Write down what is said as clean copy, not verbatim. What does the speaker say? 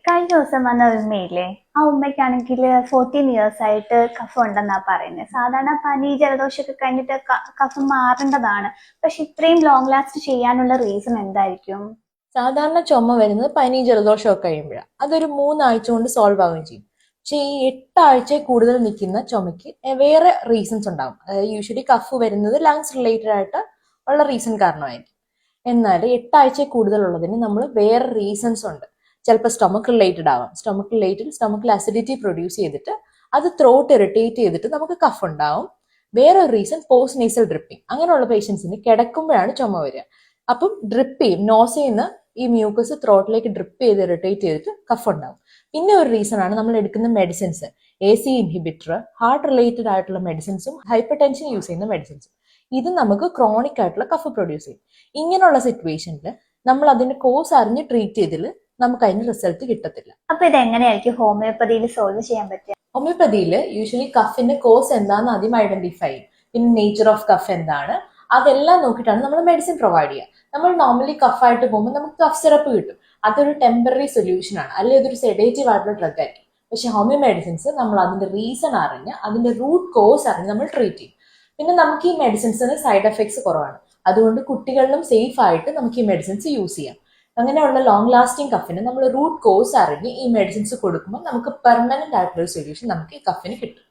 കഴിഞ്ഞ ദിവസം വന്ന ഉമ്മയില്ലേ, ആ ഉമ്മയ്ക്കാണെങ്കിൽ 14 ഇയേഴ്സ് ആയിട്ട് കഫം ഉണ്ടെന്നാ പറയുന്നത്. സാധാരണ പനി ജലദോഷമൊക്കെ കഴിഞ്ഞിട്ട് കഫം മാറേണ്ടതാണ്. പക്ഷെ ഇത്രയും ലോങ് ലാസ്റ്റ് ചെയ്യാനുള്ള റീസൺ എന്തായിരിക്കും? സാധാരണ ചുമ വരുന്നത് പനി ജലദോഷമൊക്കെ കഴിയുമ്പോഴാണ്. അതൊരു 3 ആഴ്ച കൊണ്ട് സോൾവ് ആവുകയും ചെയ്യും. പക്ഷെ ഈ 8 ആഴ്ച കൂടുതൽ നിൽക്കുന്ന ചുമയ്ക്ക് വേറെ റീസൺസ് ഉണ്ടാവും. അതായത് യൂഷ്വലി കഫ് വരുന്നത് ലങ്സ് റിലേറ്റഡ് ആയിട്ട് ഉള്ള റീസൺ കാരണമായിരിക്കും. എന്നാൽ 8 ആഴ്ച കൂടുതലുള്ളതിന് നമ്മൾ വേറെ റീസൺസ് ഉണ്ട്. ചിലപ്പോൾ സ്റ്റൊമക്ക് റിലേറ്റഡ് ആവാം. സ്റ്റൊമക്കിൽ അസിഡിറ്റി പ്രൊഡ്യൂസ് ചെയ്തിട്ട് അത് ത്രോട്ട് ഇറിറ്റേറ്റ് ചെയ്തിട്ട് നമുക്ക് കഫ് ഉണ്ടാവും. വേറൊരു റീസൺ പോസ്റ്റ് നേസൽ ഡ്രിപ്പിംഗ്. അങ്ങനെയുള്ള പേഷ്യൻസിന് കിടക്കുമ്പോഴാണ് ചുമ വരിക. അപ്പം ഡ്രിപ്പ് ചെയ്യും, നോസയിന്ന് ഈ മ്യൂക്കസ് ത്രോട്ടിലേക്ക് ഡ്രിപ്പ് ചെയ്ത് ഇറിറ്റേറ്റ് ചെയ്തിട്ട് കഫ് ഉണ്ടാവും. പിന്നെ ഒരു റീസൺ ആണ് നമ്മൾ എടുക്കുന്ന medicines. AC inhibitor, heart related ആയിട്ടുള്ള മെഡിസിൻസും ഹൈപ്പർ ടെൻഷൻ യൂസ് ചെയ്യുന്ന മെഡിസിൻസും. ഇത് നമുക്ക് ക്രോണിക് ആയിട്ടുള്ള കഫ് പ്രൊഡ്യൂസ് ചെയ്യും. ഇങ്ങനെയുള്ള സിറ്റുവേഷനിൽ നമ്മൾ അതിന്റെ കോസ് അറിഞ്ഞ് ട്രീറ്റ് ചെയ്തിൽ നമുക്ക് അതിന് റിസൾട്ട് കിട്ടത്തില്ല. അപ്പൊ ഇത് എങ്ങനെയായിരിക്കും ഹോമിയോപ്പതിയിൽ സോൾവ് ചെയ്യാൻ പറ്റുക? ഹോമിയോപ്പതിയിൽ യൂഷ്വലി കഫിന്റെ കോസ് എന്താണെന്ന് ആദ്യം ഐഡന്റിഫൈ ചെയ്യും. പിന്നെ നേച്ചർ ഓഫ് കഫ് എന്താണ്, അതെല്ലാം നോക്കിയിട്ടാണ് നമ്മൾ മെഡിസിൻ പ്രൊവൈഡ് ചെയ്യുക. നമ്മൾ നോർമലി കഫായിട്ട് പോകുമ്പോൾ നമുക്ക് കഫ് സിറപ്പ് കിട്ടും. അതൊരു ടെമ്പററി സൊല്യൂഷൻ ആണ്, അല്ലെങ്കിൽ അതൊരു സെഡേറ്റീവ് ആയിട്ടുള്ള ഡ്രഗ് ആയിരിക്കും. പക്ഷെ ഹോമിയോ മെഡിസിൻസ് നമ്മൾ അതിന്റെ റീസൺ അറിഞ്ഞ് അതിന്റെ റൂട്ട് കോസ് അറിഞ്ഞ് നമ്മൾ ട്രീറ്റ് ചെയ്യും. പിന്നെ നമുക്ക് ഈ മെഡിസിൻസിന് സൈഡ് എഫക്ട്സ് കുറവാണ്. അതുകൊണ്ട് കുട്ടികളിലും സേഫ് ആയിട്ട് നമുക്ക് ഈ മെഡിസിൻസ് യൂസ് ചെയ്യാം. അങ്ങനെയുള്ള ലോങ് ലാസ്റ്റിംഗ് കഫിന് നമ്മൾ റൂട്ട് കോസ് അറിഞ്ഞ് ഈ മെഡിസിൻസ് കൊടുക്കുമ്പോൾ നമുക്ക് പെർമനന്റ് ആയിട്ടുള്ള ഒരു സൊല്യൂഷൻ നമുക്ക് ഈ കഫിന് കിട്ടും.